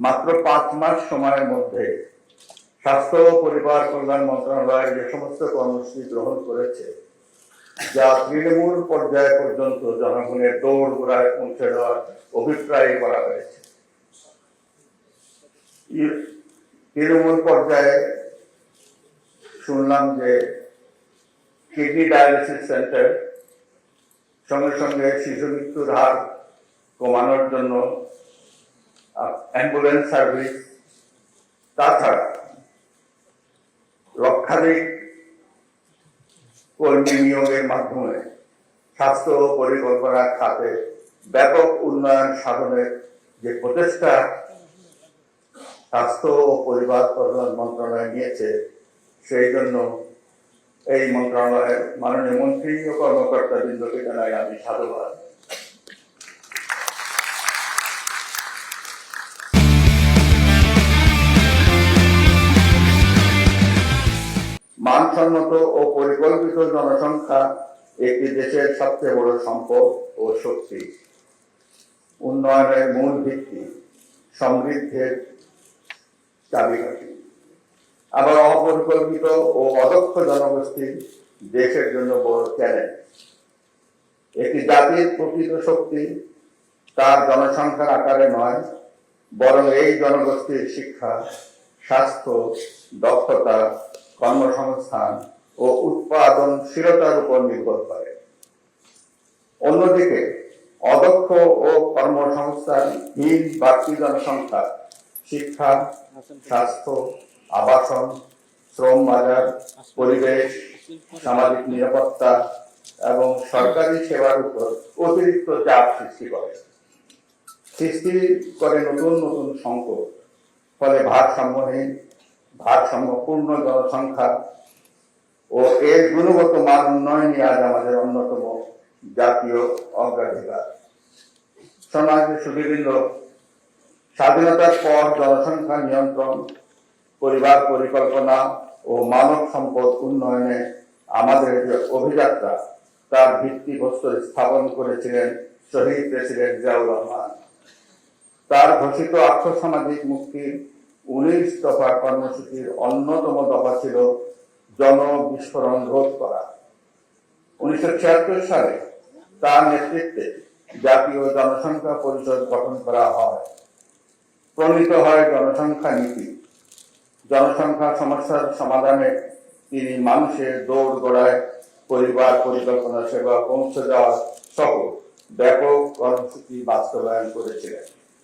মাত্র 5 মাস সময়ের মধ্যে স্বাস্থ্য ও পরিবার কল্যাণ মন্ত্রণালয় যে সমস্ত কর্মসূচি গ্রহণ করেছে, যা তৃণমূল পর্যায় পর্যন্ত জনগণের দৌড় গোড়ায় পৌঁছে দেওয়ার অভিপ্রায় করা হয়েছে। তৃণমূল পর্যায়ে শুনলাম যে কিডনি ডায়ালিসিস সেন্টার, সঙ্গে সঙ্গে শিশু মৃত্যুর হার কমানোর জন্য অ্যাম্বুলেন্স সার্ভিস, তাছাড়া লক্ষাধিক কর্মী নিয়োগের মাধ্যমে স্বাস্থ্য পরিকল্পনা খাতে ব্যাপক উন্নয়ন সাধনের যে প্রচেষ্টা স্বাস্থ্য ও পরিবার কল্যাণ মন্ত্রণালয় নিয়েছে, সেই জন্য এই মন্ত্রণালয়ের মাননীয় মন্ত্রী ও কর্মকর্তাবৃন্দকে জানাই আমি সাধুবাদ। মানসম্মত ও পরিকল্পিত জনসংখ্যা একটি দেশের সবচেয়ে বড় সম্পদ ও শক্তি, উন্নয়নের মূল ভিত্তি, সমৃদ্ধের চাবিকাঠি। আবার অপরিকল্পিত ও অদক্ষ জনগোষ্ঠী দেশের জন্য বড় চ্যালেঞ্জ। একটি জাতির প্রকৃত শক্তি তার জনসংখ্যার আকারে নয়, বরং এই জনগোষ্ঠীর শিক্ষা, স্বাস্থ্য, দক্ষতা, কর্মসংস্থান ও উৎপাদনশীলতার উপর নির্ভর করে। অন্যদিকে অদক্ষ ও কর্মসংস্থানহীন বাড়তি জনসংখ্যা শিক্ষা, স্বাস্থ্য, আবাসন, শ্রম বাজার, পরিবেশ, সামাজিক নিরাপত্তা এবং সরকারি সেবার উপর অতিরিক্ত চাপ সৃষ্টি করে নতুন নতুন সংকট। ফলে ভারসাম্যপূর্ণ জনসংখ্যা ও এর গুণগত মান উন্নয়নই আজ আমাদের অন্যতম জাতীয় অগ্রাধিকার। সমাজের সুদীবৃন্দ, স্বাধীনতার পর জনসংখ্যা নিয়ন্ত্রণ, পরিবার পরিকল্পনা ও মানব সম্পদ উন্নয়নে আমাদের যে অভিযাত্রা, তার ভিত্তিপ্রস্তর স্থাপন করেছিলেন শহীদ প্রেসিডেন্ট জিয়াউর রহমান। তার ঘোষিত আর্থসামাজিক মুক্তির 19 দফা কর্মসূচির অন্যতম দফা ছিল জনবিস্ফোরণ রোধ করা। 1976 সালে তার নেতৃত্বে জাতীয় জনসংখ্যা পরিষদ গঠন করা হয়। প্রণীত হয় জনসংখ্যা নীতি। জনসংখ্যা সমস্যার সমাধানে তিনি মানুষের দৌড় গোড়ায় পরিবার পরিকল্পনা সেবা পৌঁছে দেওয়া সহ ব্যাপক কর্মসূচি বাস্তবায়ন করেছিলেন।